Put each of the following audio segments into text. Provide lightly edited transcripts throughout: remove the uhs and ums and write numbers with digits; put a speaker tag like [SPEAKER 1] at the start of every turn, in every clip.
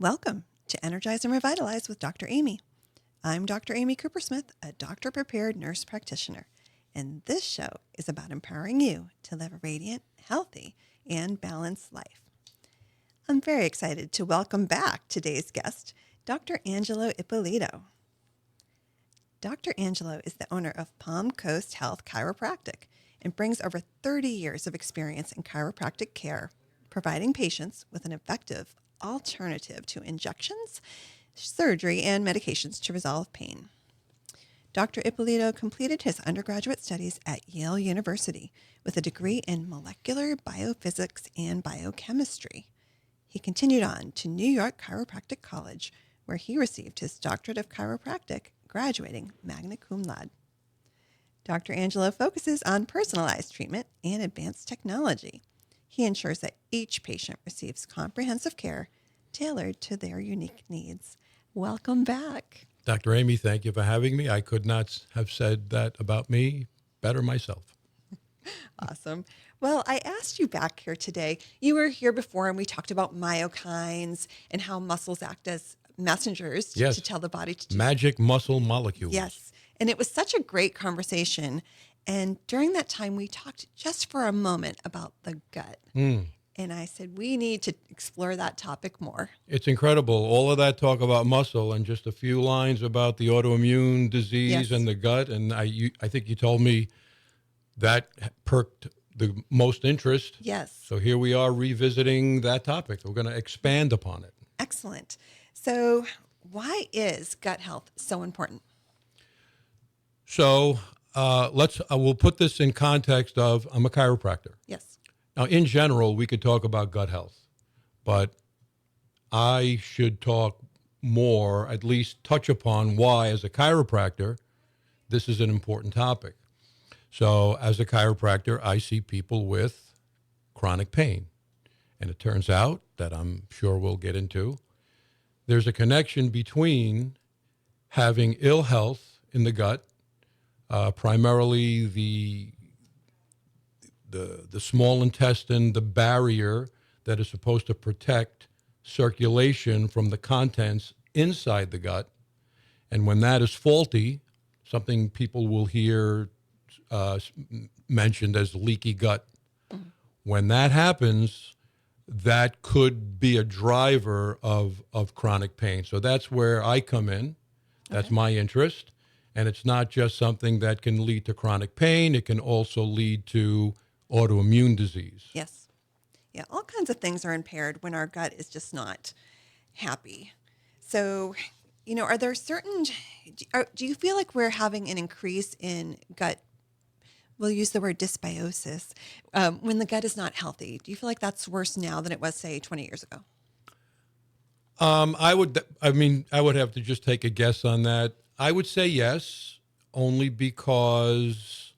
[SPEAKER 1] Welcome to Energize and Revitalize with Dr. Amy. I'm Dr. Amy Cooper-Smith, a doctor-prepared nurse practitioner, and this show is about empowering you to live a radiant, healthy, and balanced life. I'm very excited to welcome back today's guest, Dr. Angelo Ippolito. Dr. Angelo is the owner of Palm Coast Health Chiropractic and brings over 30 years of experience in chiropractic care, providing patients with an effective alternative to injections, surgery, and medications to resolve pain. Dr. Ippolito completed his undergraduate studies at Yale University with a degree in molecular biophysics and biochemistry. He continued on to New York Chiropractic College, where he received his doctorate of chiropractic, graduating magna cum laude. Dr. Angelo focuses on personalized treatment and advanced technology. He ensures that each patient receives comprehensive care tailored to their unique needs. Welcome back.
[SPEAKER 2] Dr. Amy, thank you for having me. I could not have said that about me better myself.
[SPEAKER 1] Awesome. Well, I asked you back here today. You were here before and we talked about myokines and how muscles act as messengers to tell the body to do
[SPEAKER 2] magic muscle molecules.
[SPEAKER 1] Yes. And it was such a great conversation. And during that time, we talked just for a moment about the gut. And I said, we need to explore that topic more.
[SPEAKER 2] It's incredible. All of that talk about muscle and just a few lines about the autoimmune disease and the gut. And I think you told me that perked the most interest.
[SPEAKER 1] Yes.
[SPEAKER 2] So here we are revisiting that topic. We're going to expand upon it.
[SPEAKER 1] Excellent. So why is gut health so important?
[SPEAKER 2] So we'll put this in context of I'm a chiropractor.
[SPEAKER 1] Yes.
[SPEAKER 2] Now, in general, we could talk about gut health, but I should talk more, at least touch upon why, as a chiropractor, this is an important topic. So as a chiropractor, I see people with chronic pain. And it turns out that I'm sure we'll get into, there's a connection between having ill health in the gut, primarily the small intestine, the barrier that is supposed to protect circulation from the contents inside the gut. And when that is faulty, something people will hear mentioned as leaky gut. When that happens, that could be a driver of chronic pain. So that's where I come in. That's my interest. And it's not just something that can lead to chronic pain. It can also lead to autoimmune disease.
[SPEAKER 1] Yes. Yeah, all kinds of things are impaired when our gut is just not happy. So, are there certain, do you feel like we're having an increase in gut, we'll use the word dysbiosis, when the gut is not healthy? Do you feel like that's worse now than it was, say, 20 years ago?
[SPEAKER 2] I would have to just take a guess on that. I would say yes, only because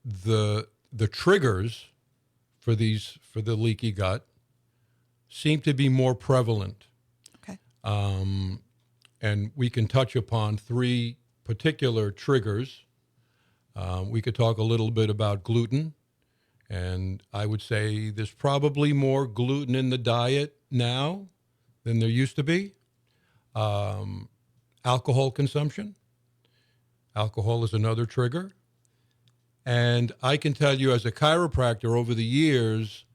[SPEAKER 2] the triggers for the leaky gut seem to be more prevalent.
[SPEAKER 1] Okay.
[SPEAKER 2] And we can touch upon three particular triggers. We could talk a little bit about gluten, and I would say there's probably more gluten in the diet now than there used to be. Alcohol consumption. Alcohol is another trigger. And I can tell you as a chiropractor over the years,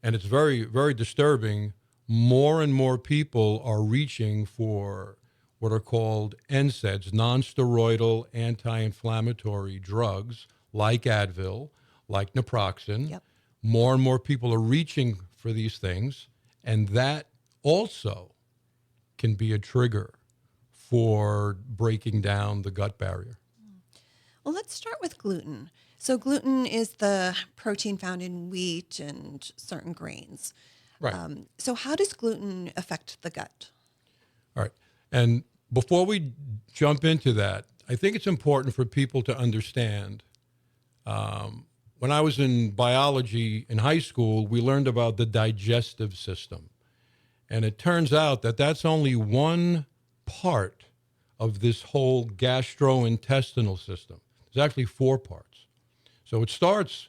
[SPEAKER 2] and it's very, very disturbing, more and more people are reaching for what are called NSAIDs, non-steroidal anti-inflammatory drugs, like Advil, like naproxen.
[SPEAKER 1] Yep.
[SPEAKER 2] More and more people are reaching for these things, and that also can be a trigger for breaking down the gut barrier.
[SPEAKER 1] Well, let's start with gluten. So gluten is the protein found in wheat and certain grains.
[SPEAKER 2] Right.
[SPEAKER 1] So how does gluten affect the gut?
[SPEAKER 2] All right. And before we jump into that, I think it's important for people to understand. When I was in biology in high school, we learned about the digestive system. And it turns out that that's only one part of this whole gastrointestinal system. There's actually 4 parts. So it starts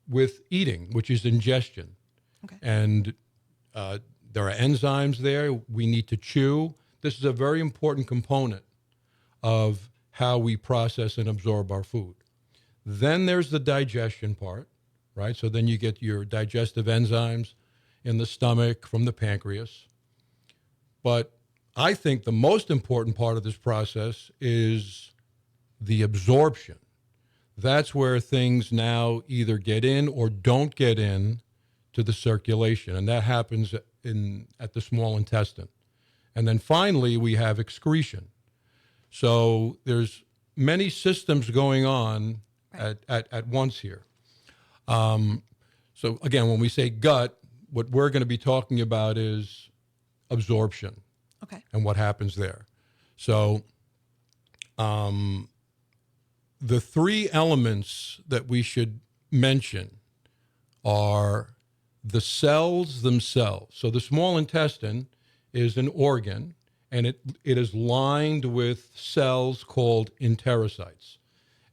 [SPEAKER 2] with eating, which is ingestion.
[SPEAKER 1] Okay.
[SPEAKER 2] And There are enzymes there. We need to chew. This is a very important component of how we process and absorb our food. Then there's the digestion part, right? So then you get your digestive enzymes in the stomach from the pancreas. But I think the most important part of this process is the absorption. That's where things now either get in or don't get in to the circulation, and that happens at the small intestine. And then finally, we have excretion. So there's many systems going on at once here. So again, when we say gut, what we're going to be talking about is absorption and what happens there. So the three elements that we should mention are the cells themselves. So the small intestine is an organ, and it is lined with cells called enterocytes.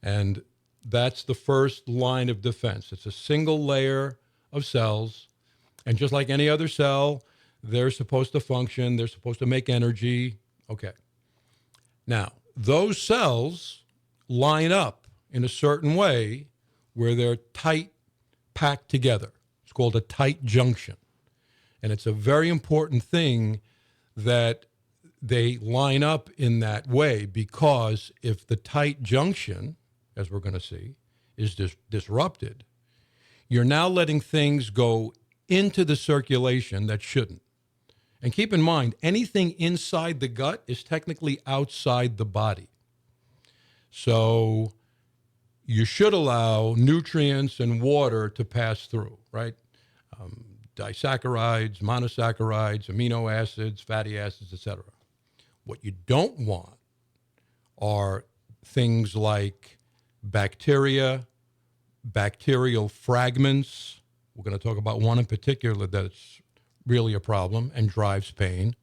[SPEAKER 2] And that's the first line of defense. It's a single layer of cells, and just like any other cell, they're supposed to function, they're supposed to make energy. Okay. Now, those cells line up in a certain way where they're tight, packed together. It's called a tight junction. And it's a very important thing that they line up in that way, because if the tight junction, as we're going to see, is disrupted, you're now letting things go into the circulation that shouldn't. And keep in mind, anything inside the gut is technically outside the body. So you should allow nutrients and water to pass through, right? Disaccharides, monosaccharides, amino acids, fatty acids, etc. What you don't want are things like bacteria, bacterial fragments. We're going to talk about one in particular that's really a problem and drives pain.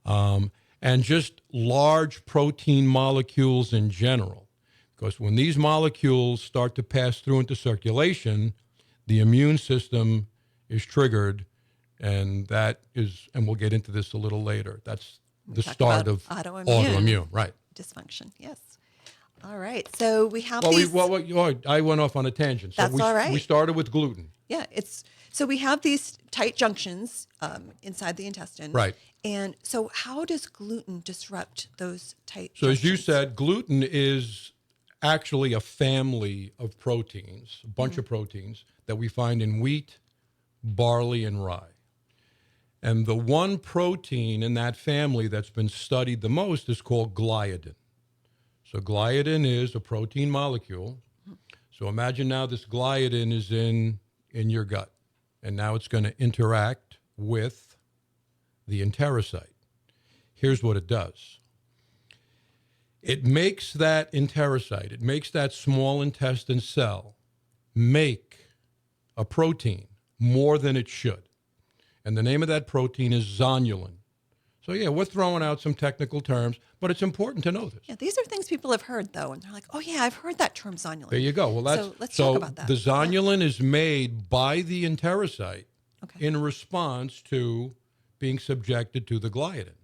[SPEAKER 2] And just large protein molecules in general. Because when these molecules start to pass through into circulation, the immune system is triggered, and we'll get into this a little later. That's the start of autoimmune, right?
[SPEAKER 1] Dysfunction, yes. All right, so we have
[SPEAKER 2] I went off on a tangent. So
[SPEAKER 1] That's all right.
[SPEAKER 2] We started with gluten.
[SPEAKER 1] Yeah, so we have these tight junctions inside the intestine.
[SPEAKER 2] Right.
[SPEAKER 1] And so how does gluten disrupt those tight
[SPEAKER 2] So
[SPEAKER 1] junctions?
[SPEAKER 2] as you said, gluten is actually a family of proteins, a bunch of proteins that we find in wheat, barley, and rye. And the one protein in that family that's been studied the most is called gliadin. So gliadin is a protein molecule. So imagine now this gliadin is in your gut, and now it's going to interact with the enterocyte. Here's what it does. It makes that enterocyte, it makes that small intestine cell make a protein more than it should. And the name of that protein is zonulin. So yeah, we're throwing out some technical terms, but it's important to know this.
[SPEAKER 1] Yeah, these are things people have heard, though, and they're like, oh, yeah, I've heard that term zonulin.
[SPEAKER 2] There you go. Well,
[SPEAKER 1] let's talk about that.
[SPEAKER 2] The zonulin is made by the enterocyte in response to being subjected to the gliadin.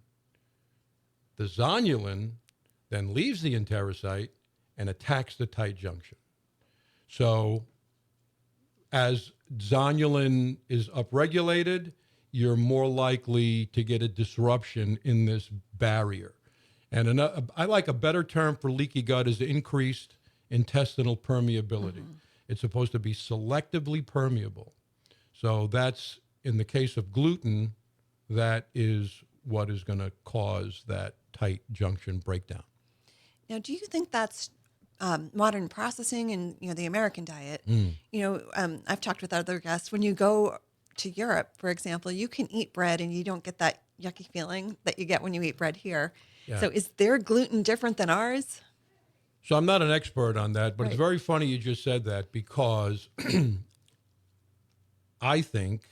[SPEAKER 2] The zonulin then leaves the enterocyte and attacks the tight junction. So as zonulin is upregulated, you're more likely to get a disruption in this barrier. And I like a better term for leaky gut is increased intestinal permeability. It's supposed to be selectively permeable. So that's, in the case of gluten, that is what is going to cause that tight junction breakdown.
[SPEAKER 1] Now, do you think that's modern processing and the American diet? I've talked with other guests. When you go to Europe, for example, you can eat bread and you don't get that yucky feeling that you get when you eat bread here. Yeah. So is their gluten different than ours?
[SPEAKER 2] So I'm not an expert on that, but It's very funny you just said that, because I think,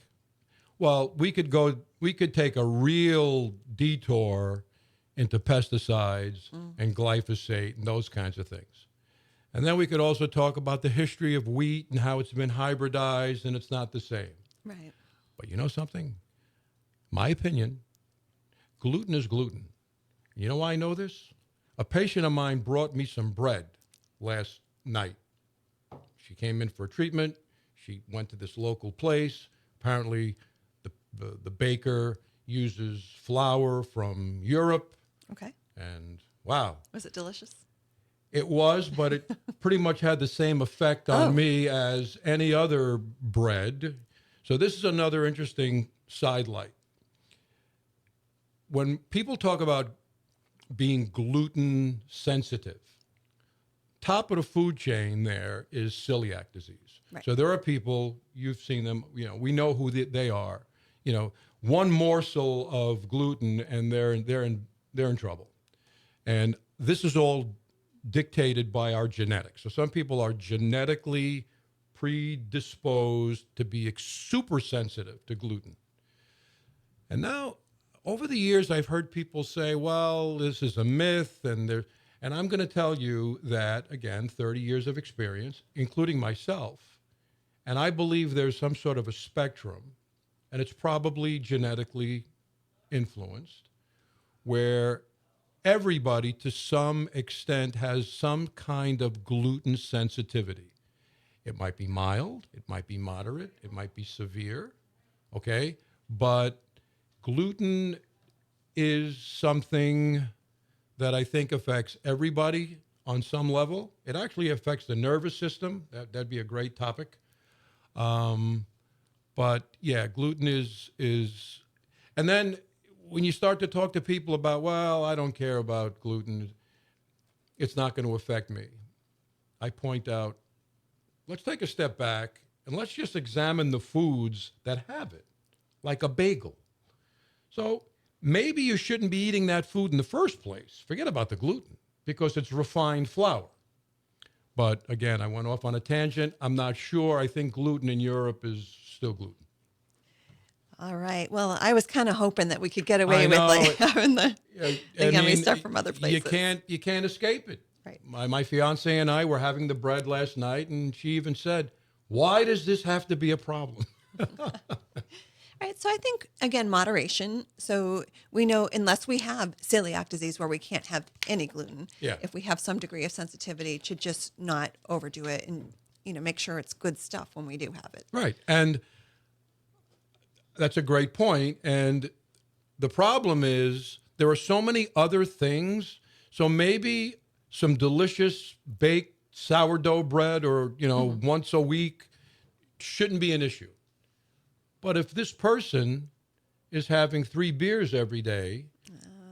[SPEAKER 2] we could take a real detour into pesticides and glyphosate and those kinds of things. And then we could also talk about the history of wheat and how it's been hybridized and it's not the same.
[SPEAKER 1] Right.
[SPEAKER 2] But you know something? My opinion, gluten is gluten. You know why I know this? A patient of mine brought me some bread last night. She came in for a treatment. She went to this local place. Apparently, the baker uses flour from Europe.
[SPEAKER 1] Okay.
[SPEAKER 2] And wow.
[SPEAKER 1] Was it delicious?
[SPEAKER 2] It was, but it pretty much had the same effect on me as any other bread. So this is another interesting sidelight. When people talk about being gluten sensitive, top of the food chain there is celiac disease.
[SPEAKER 1] Right.
[SPEAKER 2] So there are people, you've seen them, we know who they are. One morsel of gluten and they're in trouble. And this is all dictated by our genetics. So some people are genetically predisposed to be super sensitive to gluten. And now, over the years, I've heard people say, well, this is a myth, and I'm going to tell you that, again, 30 years of experience, including myself, and I believe there's some sort of a spectrum, and it's probably genetically influenced, where everybody, to some extent, has some kind of gluten sensitivity. It might be mild, it might be moderate, it might be severe, okay? But gluten is something that I think affects everybody on some level. It actually affects the nervous system. That'd be a great topic. But yeah, gluten is, and then when you start to talk to people about, well, I don't care about gluten, it's not going to affect me. I point out, let's take a step back and let's just examine the foods that have it, like a bagel. So maybe you shouldn't be eating that food in the first place. Forget about the gluten because it's refined flour. But again, I went off on a tangent. I'm not sure. I think gluten in Europe is still gluten.
[SPEAKER 1] All right. Well, I was kind of hoping that we could get away with like having the yummy stuff from other places.
[SPEAKER 2] You can't escape it.
[SPEAKER 1] Right.
[SPEAKER 2] My fiance and I were having the bread last night, and she even said, "Why does this have to be a problem?"
[SPEAKER 1] Right. So I think, again, moderation. So we know unless we have celiac disease where we can't have any gluten, if we have some degree of sensitivity, to just not overdo it and, make sure it's good stuff when we do have it.
[SPEAKER 2] Right. And that's a great point. And the problem is there are so many other things. So maybe some delicious baked sourdough bread or, once a week shouldn't be an issue. But if this person is having 3 beers every day,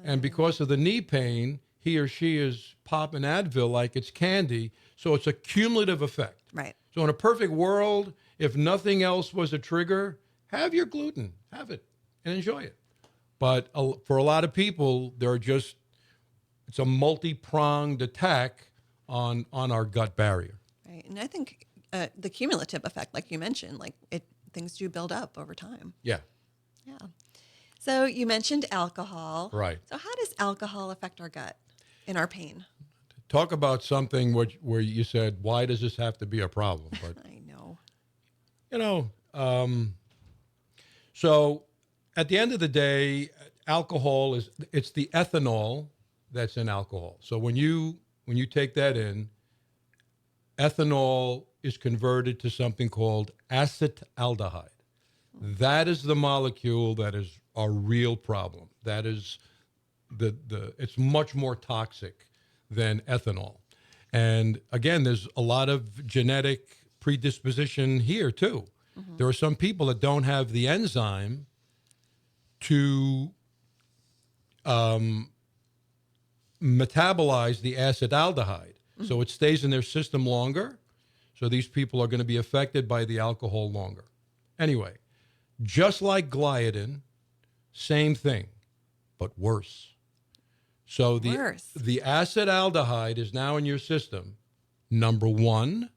[SPEAKER 2] and because of the knee pain, he or she is popping Advil like it's candy, so it's a cumulative effect.
[SPEAKER 1] Right.
[SPEAKER 2] So in a perfect world, if nothing else was a trigger, have your gluten, have it, and enjoy it. But for a lot of people, it's a multi-pronged attack on our gut barrier.
[SPEAKER 1] Right. And I think the cumulative effect, like you mentioned, things do build up over time.
[SPEAKER 2] Yeah.
[SPEAKER 1] Yeah. So you mentioned alcohol.
[SPEAKER 2] Right.
[SPEAKER 1] So how does alcohol affect our gut and our pain?
[SPEAKER 2] Talk about something where you said, why does this have to be a problem? But
[SPEAKER 1] I know.
[SPEAKER 2] So at the end of the day, alcohol it's the ethanol that's in alcohol. So when you take that in, ethanol is converted to something called acetaldehyde. That is the molecule that is a real problem. That is it's much more toxic than ethanol. And again, there's a lot of genetic predisposition here too. Mm-hmm. There are some people that don't have the enzyme to metabolize the acetaldehyde. Mm-hmm. So it stays in their system longer. So these people are going to be affected by the alcohol longer. Anyway, just like gliadin, same thing, but worse. So the acetaldehyde is now in your system. Number one,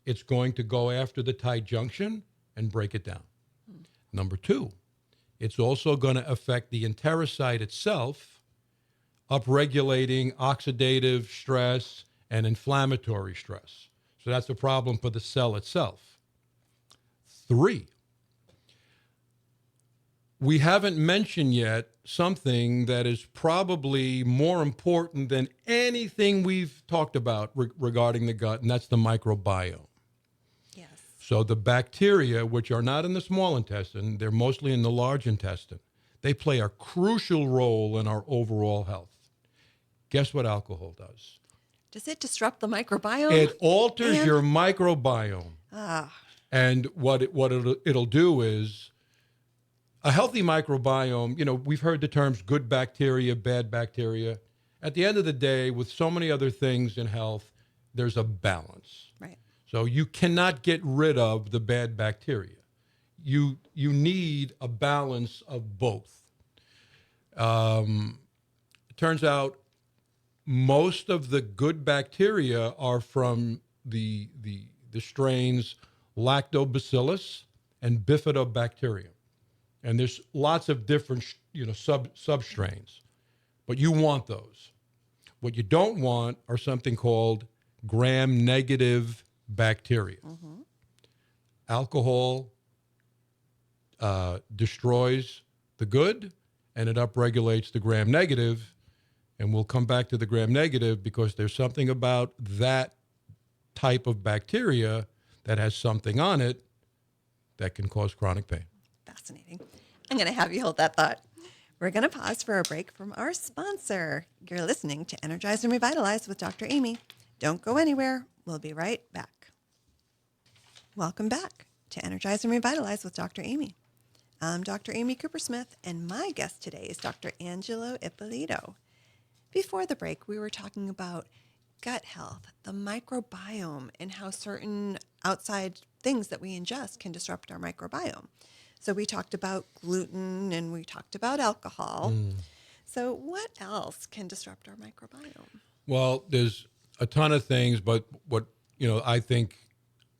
[SPEAKER 2] it's going to go after the tight junction and break it down. Number two, it's also going to affect the enterocyte itself, upregulating oxidative stress and inflammatory stress. So that's a problem for the cell itself. 3, we haven't mentioned yet something that is probably more important than anything we've talked about regarding the gut, and that's the microbiome.
[SPEAKER 1] Yes.
[SPEAKER 2] So the bacteria, which are not in the small intestine, they're mostly in the large intestine. They play a crucial role in our overall health. Guess what alcohol does?
[SPEAKER 1] Does it disrupt the microbiome?
[SPEAKER 2] It alters
[SPEAKER 1] And-
[SPEAKER 2] your microbiome.
[SPEAKER 1] Ah,
[SPEAKER 2] And what it'll do is a healthy microbiome, we've heard the terms good bacteria, bad bacteria. At the end of the day, with so many other things in health, there's a balance.
[SPEAKER 1] right.
[SPEAKER 2] So you cannot get rid of the bad bacteria. You need a balance of both. It turns out most of the good bacteria are from the strains Lactobacillus and Bifidobacterium. And there's lots of different, substrains, but you want those. What you don't want are something called gram-negative bacteria.
[SPEAKER 1] Mm-hmm.
[SPEAKER 2] Alcohol destroys the good, and it upregulates the gram-negative. And we'll come back to the gram-negative because there's something about that type of bacteria that has something on it that can cause chronic pain.
[SPEAKER 1] Fascinating. I'm going to have you hold that thought. We're going to pause for a break from our sponsor. You're listening to Energize and Revitalize with Dr. Amy. Don't go anywhere. We'll be right back. Welcome back to Energize and Revitalize with Dr. Amy. I'm Dr. Amy Coopersmith, and my guest today is Dr. Angelo Ippolito. Before the break, we were talking about gut health, the microbiome, and how certain outside things that we ingest can disrupt our microbiome. So we talked about gluten and we talked about alcohol. So what else can disrupt our microbiome?
[SPEAKER 2] Well, there's a ton of things, but what I think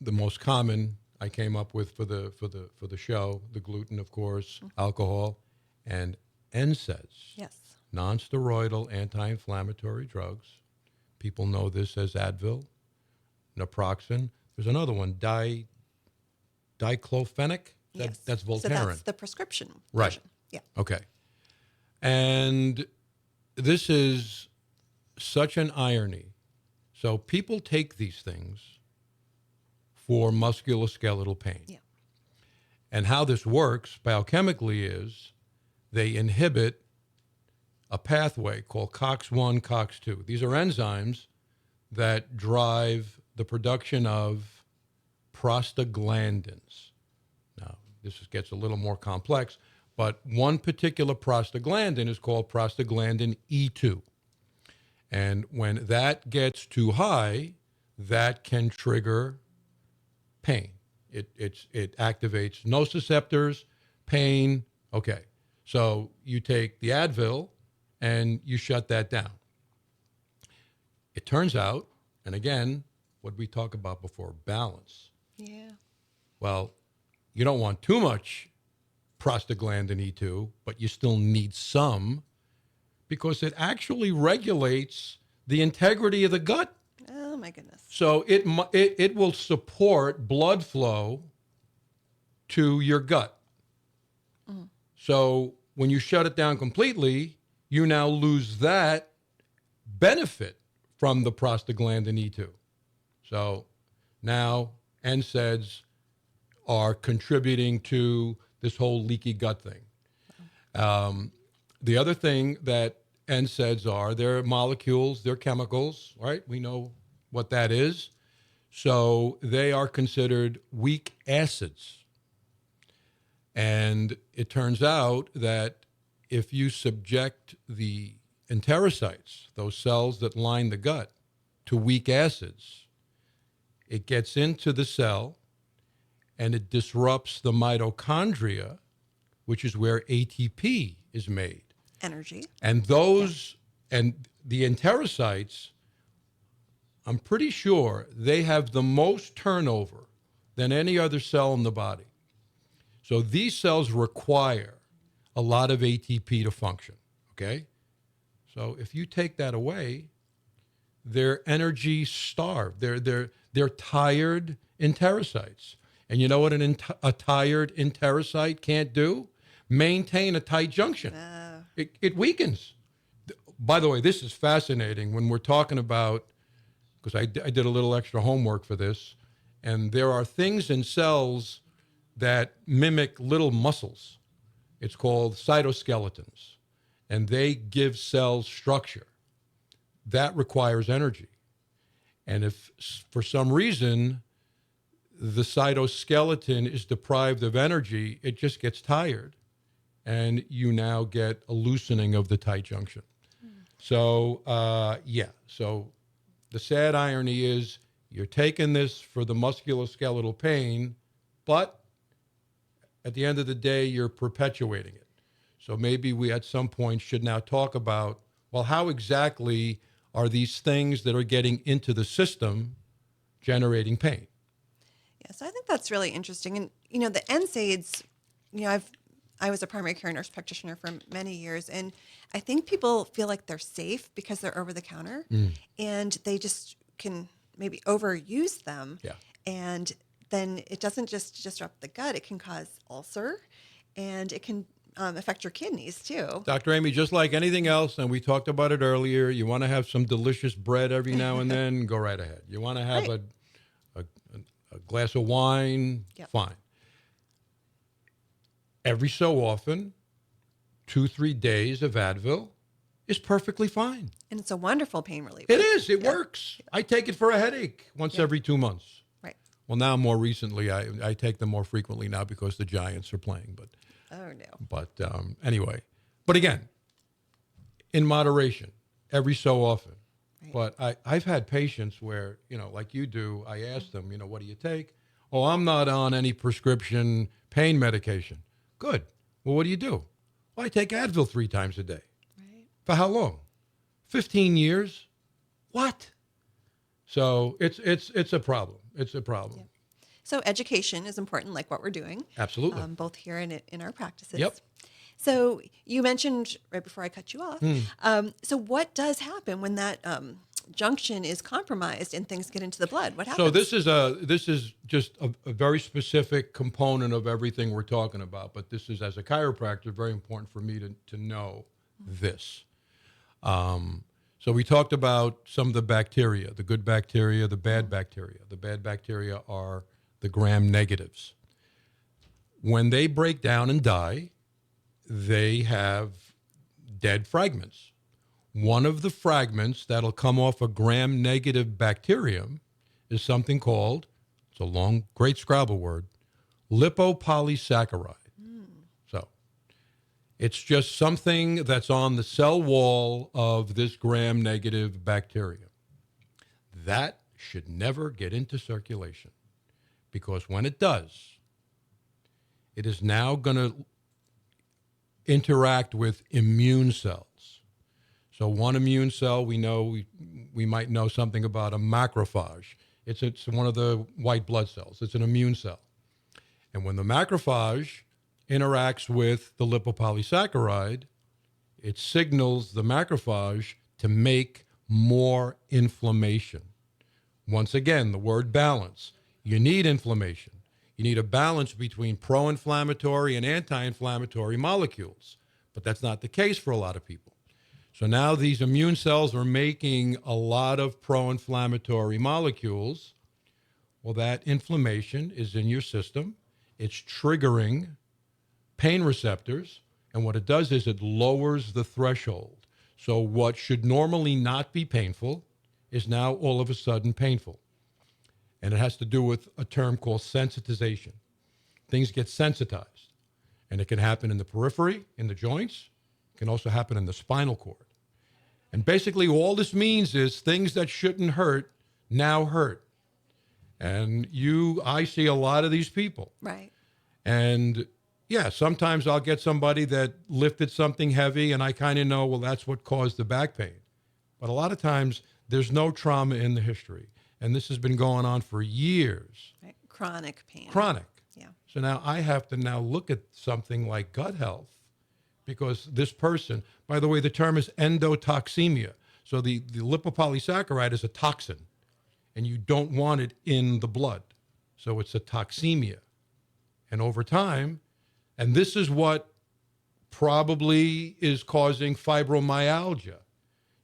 [SPEAKER 2] the most common I came up with for the show, the gluten, of course, alcohol, and NSAIDs.
[SPEAKER 1] Yes.
[SPEAKER 2] Non-steroidal anti-inflammatory drugs. People know this as Advil, naproxen. There's another one, diclofenac.
[SPEAKER 1] Yes.
[SPEAKER 2] That's Voltaren.
[SPEAKER 1] So that's the prescription
[SPEAKER 2] Right.
[SPEAKER 1] version. Yeah.
[SPEAKER 2] Okay. And this is such an irony. So people take these things for musculoskeletal pain.
[SPEAKER 1] Yeah.
[SPEAKER 2] And how this works biochemically is they inhibit a pathway called COX-1, COX-2. These are enzymes that drive the production of prostaglandins. Now, this gets a little more complex, but one particular prostaglandin is called prostaglandin E2. And when that gets too high, that can trigger pain. It activates nociceptors, pain. Okay, so you take the Advil and you shut that down. It turns out, and again, what we talked about before, balance.
[SPEAKER 1] Yeah.
[SPEAKER 2] Well, you don't want too much prostaglandin E2, but you still need some because it actually regulates the integrity of the gut.
[SPEAKER 1] Oh, my goodness.
[SPEAKER 2] So it will support blood flow to your gut. So when you shut it down completely, you now lose that benefit from the prostaglandin E2. So now NSAIDs are contributing to this whole leaky gut thing. The other thing that NSAIDs are, they're molecules, they're chemicals, right? We know what that is. So they are considered weak acids. And it turns out that if you subject the enterocytes, those cells that line the gut, to weak acids, it gets into the cell and it disrupts the mitochondria, which is where ATP is made.
[SPEAKER 1] Energy.
[SPEAKER 2] And those, and the enterocytes, I'm pretty sure they have the most turnover than any other cell in the body. So these cells require a lot of ATP to function, okay? So if you take that away, they're energy starved. They're tired enterocytes. And you know what a tired enterocyte can't do? maintain a tight junction. It weakens. By the way, this is fascinating when we're talking about, because I did a little extra homework for this, and there are things in cells that mimic little muscles. It's called cytoskeletons, and they give cells structure. That requires energy. And if for some reason the cytoskeleton is deprived of energy, it just gets tired, and you now get a loosening of the tight junction. So, so the sad irony is you're taking this for the musculoskeletal pain, but at the end of the day, you're perpetuating it. So maybe we at some point should now talk about, well, how exactly are these things that are getting into the system generating pain?
[SPEAKER 1] Yeah, so I think that's really interesting. And, the NSAIDs, I was a primary care nurse practitioner for many years, and I think people feel like they're safe because they're over the counter, and they just can maybe overuse them.
[SPEAKER 2] Yeah.
[SPEAKER 1] And then it doesn't just disrupt the gut; it can cause ulcer, and it can affect your kidneys too.
[SPEAKER 2] Dr. Amy, just like anything else, and we talked about it earlier, you want to have some delicious bread every now and then, go right ahead. You want to have a glass of wine, fine. Every so often, 2-3 days of Advil is perfectly fine.
[SPEAKER 1] And it's a wonderful pain reliever.
[SPEAKER 2] It is. It works. I take it for a headache once every 2 months.
[SPEAKER 1] Right.
[SPEAKER 2] Well, now more recently, I take them more frequently now because the Giants are playing. But
[SPEAKER 1] oh no.
[SPEAKER 2] But anyway, but again, in moderation, every so often. Right. But I've had patients where, like you do, I ask them, what do you take? Oh, I'm not on any prescription pain medication. Good. Well, what do you do? Well, I take Advil 3 times a day.
[SPEAKER 1] Right.
[SPEAKER 2] For how long? 15 years? What? So it's a problem. It's a problem.
[SPEAKER 1] Yeah. So education is important, like what we're doing.
[SPEAKER 2] Absolutely.
[SPEAKER 1] Both here and in our practices.
[SPEAKER 2] Yep.
[SPEAKER 1] So you mentioned right before I cut you off. So what does happen when that junction is compromised and things get into the blood? What happens?
[SPEAKER 2] So this is just a very specific component of everything we're talking about. But this is, as a chiropractor, very important for me to know this. So we talked about some of the bacteria, the good bacteria, the bad bacteria. The bad bacteria are the gram negatives. When they break down and die, they have dead fragments. One of the fragments that'll come off a gram-negative bacterium is something called, it's a long, great Scrabble word, lipopolysaccharide. So it's just something that's on the cell wall of this gram-negative bacterium. That should never get into circulation, because when it does, it is now going to interact with immune cells. So one immune cell, we know, we might know something about a macrophage. It's one of the white blood cells. It's an immune cell. And when the macrophage interacts with the lipopolysaccharide, it signals the macrophage to make more inflammation. Once again, the word balance. You need inflammation. You need a balance between pro-inflammatory and anti-inflammatory molecules. But that's not the case for a lot of people. So now these immune cells are making a lot of pro-inflammatory molecules. Well, that inflammation is in your system. It's triggering pain receptors. And what it does is it lowers the threshold. So what should normally not be painful is now all of a sudden painful. And it has to do with a term called sensitization. Things get sensitized. And it can happen in the periphery, in the joints. It can also happen in the spinal cord. And basically all this means is things that shouldn't hurt now hurt. And I see a lot of these people.
[SPEAKER 1] Right.
[SPEAKER 2] And yeah, sometimes I'll get somebody that lifted something heavy and I kind of know, well, that's what caused the back pain. But a lot of times there's no trauma in the history. And this has been going on for years.
[SPEAKER 1] Right. Chronic pain.
[SPEAKER 2] Chronic.
[SPEAKER 1] Yeah.
[SPEAKER 2] So now I have to now look at something like gut health, because this person, by the way, the term is endotoxemia. So the lipopolysaccharide is a toxin, and you don't want it in the blood. So it's a toxemia. And over time, and this is what probably is causing fibromyalgia.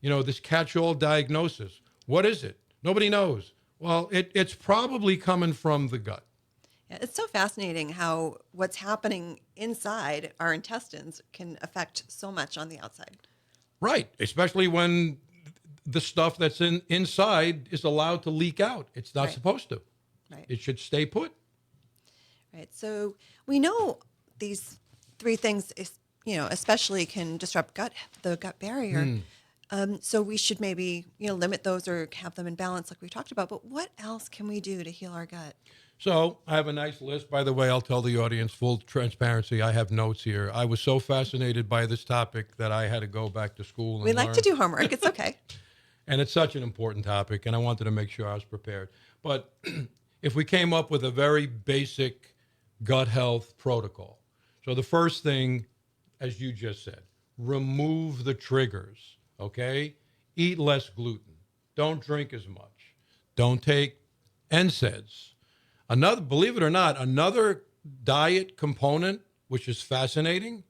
[SPEAKER 2] You know, this catch-all diagnosis. What is it? Nobody knows. Well, it's probably coming from the gut.
[SPEAKER 1] Yeah, it's so fascinating how what's happening inside our intestines can affect so much on the outside.
[SPEAKER 2] Right, especially when the stuff that's inside is allowed to leak out. It's not
[SPEAKER 1] Right.
[SPEAKER 2] supposed to.
[SPEAKER 1] Right.
[SPEAKER 2] It should stay put.
[SPEAKER 1] Right. So we know these three things, especially can disrupt the gut barrier. So we should maybe, limit those or have them in balance like we talked about. But what else can we do to heal our gut?
[SPEAKER 2] So I have a nice list. By the way, I'll tell the audience, full transparency, I have notes here. I was so fascinated by this topic that I had to go back to school and
[SPEAKER 1] We like
[SPEAKER 2] learn.
[SPEAKER 1] to do homework. It's okay.
[SPEAKER 2] And it's such an important topic, and I wanted to make sure I was prepared. But if we came up with a very basic gut health protocol. So the first thing, as you just said, remove the triggers, okay? Eat less gluten. Don't drink as much. Don't take NSAIDs. Believe it or not, another diet component, which is fascinating,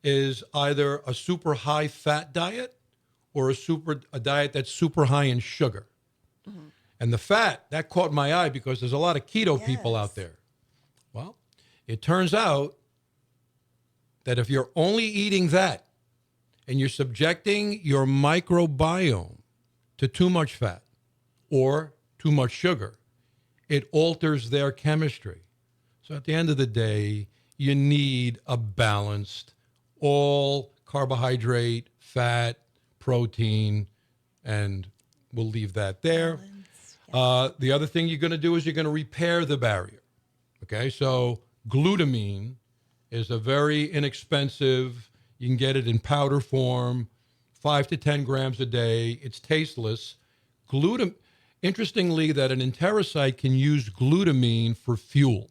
[SPEAKER 2] is either a super high fat diet or a diet that's super high in sugar. Mm-hmm. And the fat, that caught my eye because there's a lot of keto people out there. Well, it turns out that if you're only eating that and you're subjecting your microbiome to too much fat or too much sugar, it alters their chemistry. So at the end of the day, you need a balanced, all carbohydrate, fat, protein, and we'll leave that there. The other thing you're going to do is you're going to repair the barrier. Okay, so glutamine is a very inexpensive, you can get it in powder form, 5 to 10 grams a day. It's tasteless. Interestingly, that an enterocyte can use glutamine for fuel.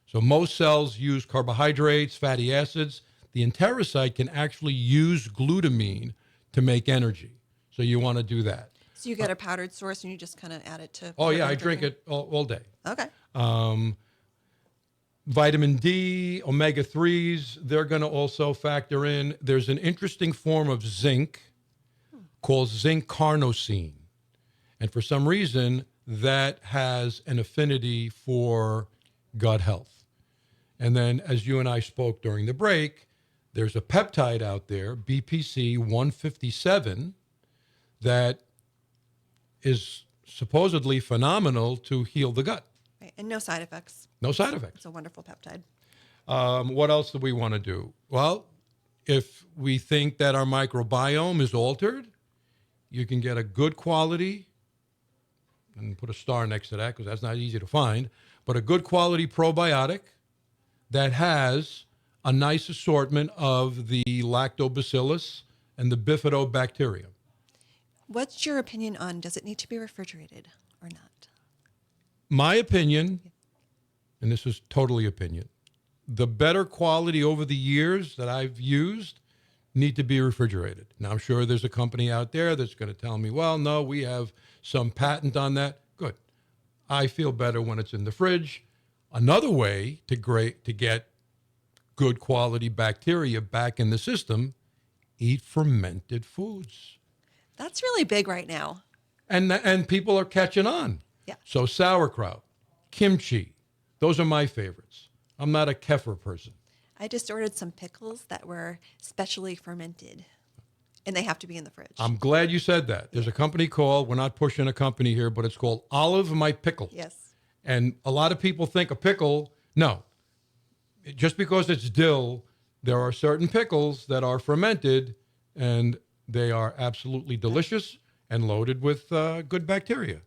[SPEAKER 2] So most cells use carbohydrates, fatty acids. The enterocyte can actually use glutamine to make energy. So you want to do that.
[SPEAKER 1] So you get a powdered source and you just kind of add it to...
[SPEAKER 2] Oh, yeah, I drink it all day.
[SPEAKER 1] Okay.
[SPEAKER 2] Vitamin D, omega-3s, they're going to also factor in. There's an interesting form of zinc called zinc carnosine. And for some reason, that has an affinity for gut health. And then, as you and I spoke during the break, there's a peptide out there, BPC 157, that is supposedly phenomenal to heal the gut.
[SPEAKER 1] Right. And no side effects.
[SPEAKER 2] No side effects.
[SPEAKER 1] It's a wonderful peptide.
[SPEAKER 2] What else do we want to do? Well, if we think that our microbiome is altered, you can get a good quality, and put a star next to that because that's not easy to find, but a good quality probiotic that has a nice assortment of the lactobacillus and the bifidobacterium.
[SPEAKER 1] What's your opinion on, does it need to be refrigerated or not?
[SPEAKER 2] My opinion, and this is totally opinion, the better quality over the years that I've used need to be refrigerated. Now, I'm sure there's a company out there that's going to tell me, well, no, we have some patent on that. Good. I feel better when it's in the fridge. Another way to get good quality bacteria back in the system, eat fermented foods.
[SPEAKER 1] That's really big right now.
[SPEAKER 2] And people are catching on.
[SPEAKER 1] Yeah.
[SPEAKER 2] So sauerkraut, kimchi, those are my favorites. I'm not a kefir person.
[SPEAKER 1] I just ordered some pickles that were specially fermented, and they have to be in the fridge.
[SPEAKER 2] I'm glad you said that. There's a company called, we're not pushing a company here, but it's called Olive My Pickle.
[SPEAKER 1] Yes.
[SPEAKER 2] And a lot of people think a pickle, no. Just because it's dill, there are certain pickles that are fermented, and they are absolutely delicious and loaded with good bacteria.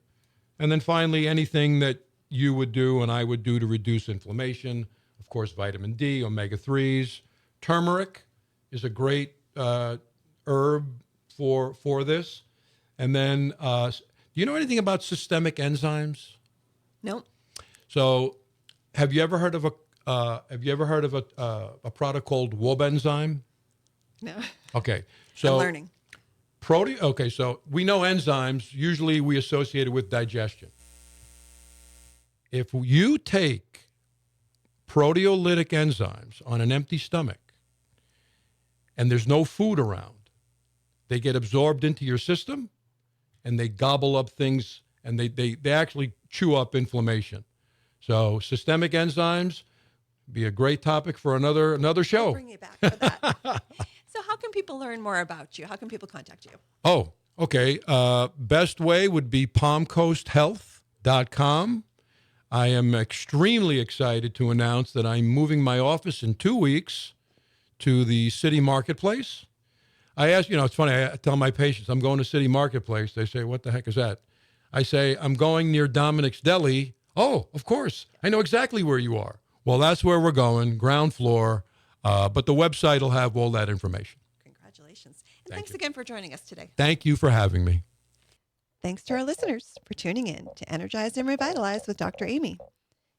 [SPEAKER 2] And then finally, anything that you would do and I would do to reduce inflammation, of course, vitamin D, omega-3s. Turmeric is a great herb for this. And then, do you know anything about systemic enzymes?
[SPEAKER 1] Nope.
[SPEAKER 2] So, have you ever heard of a product called Wobenzyme?
[SPEAKER 1] No.
[SPEAKER 2] Okay, so
[SPEAKER 1] I'm learning.
[SPEAKER 2] Okay, so we know enzymes usually we associate it with digestion. If you take proteolytic enzymes on an empty stomach and there's no food around, they get absorbed into your system and they gobble up things, and they actually chew up inflammation. So systemic enzymes be a great topic for another show.
[SPEAKER 1] I'll bring you back for that. So how can people learn more about you? How can people contact you?
[SPEAKER 2] Oh, okay. Best way would be palmcoasthealth.com. I am extremely excited to announce that I'm moving my office in 2 weeks to the City Marketplace. I ask, it's funny, I tell my patients, I'm going to City Marketplace. They say, what the heck is that? I say, I'm going near Dominic's Deli. Oh, of course. I know exactly where you are. Well, that's where we're going, ground floor. But the website will have all that information.
[SPEAKER 1] Congratulations. And thanks again for joining us today.
[SPEAKER 2] Thank you for having me.
[SPEAKER 1] Thanks to our listeners for tuning in to Energize and Revitalize with Dr. Amy.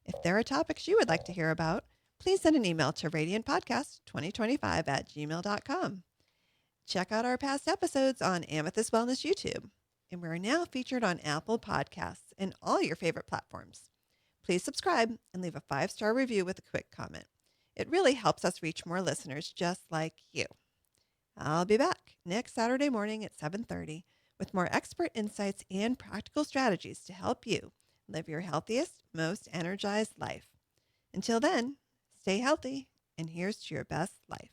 [SPEAKER 1] If there are topics you would like to hear about, please send an email to radiantpodcast2025@gmail.com. Check out our past episodes on Amethyst Wellness YouTube. And we're now featured on Apple Podcasts and all your favorite platforms. Please subscribe and leave a 5-star review with a quick comment. It really helps us reach more listeners just like you. I'll be back next Saturday morning at 7:30 with more expert insights and practical strategies to help you live your healthiest, most energized life. Until then, stay healthy, and here's to your best life.